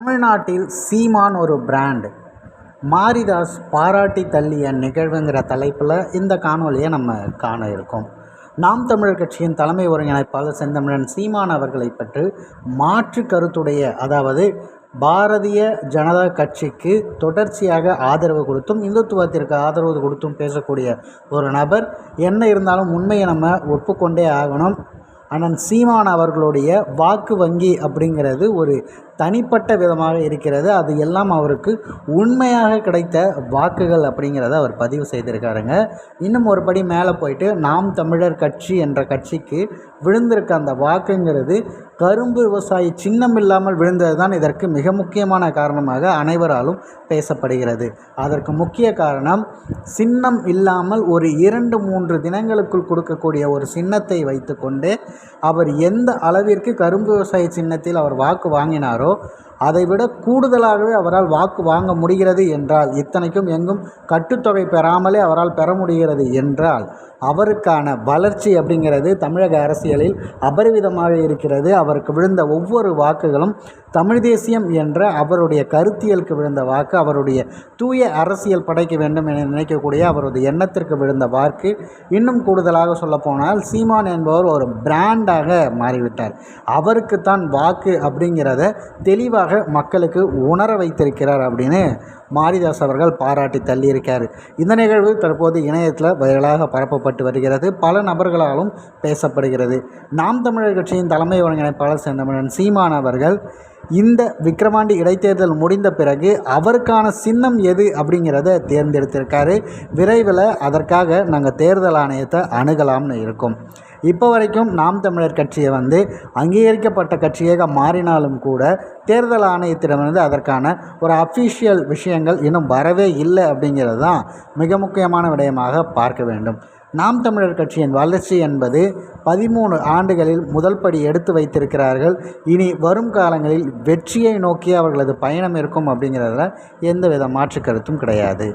தமிழ்நாட்டில் சீமான் ஒரு பிராண்ட். மாரிதாஸ் பாராட்டி தள்ளிய நிகழ்வுங்கிற தலைப்பில் இந்த காணொலியை நம்ம காண இருக்கோம். நாம் தமிழர் கட்சியின் தலைமை ஒருங்கிணைப்பாளர் செந்தமிழன் சீமான் அவர்களை பற்றி மாற்று கருத்துடைய, அதாவது பாரதிய ஜனதா கட்சிக்கு தொடர்ச்சியாக ஆதரவு கொடுத்தும் இந்துத்துவத்திற்கு ஆதரவு கொடுத்தும் பேசக்கூடிய ஒரு நபர். என்ன இருந்தாலும் உண்மையை நம்ம ஒப்புக்கொண்டே ஆகணும். அண்ணன் சீமான் அவர்களுடைய வாக்கு வங்கி அப்படிங்கிறது ஒரு தனிப்பட்ட விதமாக இருக்கிறது. அது எல்லாம் அவருக்கு உண்மையாக கிடைத்த வாக்குகள் அப்படிங்கிறத அவர் பதிவு செய்திருக்காருங்க. இன்னும் ஒரு படி மேலே போயிட்டு நாம் தமிழர் கட்சி என்ற கட்சிக்கு விழுந்திருக்க அந்த வாக்குங்கிறது கரும்பு விவசாயி சின்னம் இல்லாமல் விழுந்தது தான் இதற்கு மிக முக்கியமான காரணமாக அனைவராலும் பேசப்படுகிறது. அதற்கு முக்கிய காரணம், சின்னம் இல்லாமல் ஒரு 2-3 தினங்களுக்குள் கொடுக்கக்கூடிய ஒரு சின்னத்தை வைத்துக்கொண்டு அவர் எந்த அளவிற்கு கரும்பு விவசாய சின்னத்தில் அவர் வாக்கு வாங்கினாரோ அதைவிட கூடுதலாகவே அவரால் வாக்கு வாங்க முடிகிறது என்றால், இத்தனைக்கும் எங்கும் கட்டுத்தொகை பெறாமலே அவரால் பெற முடிகிறது என்றால், அவருக்கான வளர்ச்சி அப்படிங்கிறது தமிழக அரசியலில் அபரிவிதமாக இருக்கிறது. அவருக்கு விழுந்த ஒவ்வொரு வாக்குகளும் தமிழ் தேசியம் என்ற அவருடைய கருத்தியலுக்கு விழுந்த வாக்கு, அவருடைய தூய அரசியல் படைக்க வேண்டும் என நினைக்கக்கூடிய அவரது எண்ணத்திற்கு விழுந்த வாக்கு. இன்னும் கூடுதலாக சொல்லப்போனால், சீமான் என்பவர் ஒரு பிராண்டாக மாறிவிட்டார். அவருக்குத்தான் வாக்கு அப்படிங்கிறத தெளிவாக மக்களுக்கு உணர வைத்திருக்கிறார் அப்படின்னு மாரிதாஸ் அவர்கள் பாராட்டி தள்ளியிருக்கார். இந்த நிகழ்வு தற்போது இணையத்தில் வைரலாக பரப்பப்பட்டு வருகிறது. பல நபர்களாலும் பேசப்படுகிறது. நாம் தமிழர் கட்சியின் தலைமை ஒருங்கிணைப்பாளர் செந்தமிழன் சீமான் அவர்கள் இந்த விக்கிரவாண்டி இடைத்தேர்தல் முடிந்த பிறகு அவருக்கான சின்னம் எது அப்படிங்கிறத தேர்ந்தெடுத்திருக்காரு. விரைவில் அதற்காக நாங்கள் தேர்தல் ஆணையத்தை அணுகலாம்னு இருக்கோம். இப்போ வரைக்கும் நாம் தமிழர் கட்சியை அங்கீகரிக்கப்பட்ட கட்சியாக மாறினாலும் கூட தேர்தல் ஆணையத்திடமிருந்து அதற்கான ஒரு அஃபிஷியல் விஷயங்கள் இன்னும் வரவே இல்லை அப்படிங்கிறது தான் மிக முக்கியமான விடயமாக பார்க்க வேண்டும். நாம் தமிழர் கட்சியின் வளர்ச்சி என்பது 13 ஆண்டுகளில் முதல் படி எடுத்து வைத்திருக்கிறார்கள். இனி வரும் காலங்களில் வெற்றியை நோக்கி அவர்களது பயணம் இருக்கும் அப்படிங்கிறதுல எந்தவித மாற்று கருத்தும் கிடையாது.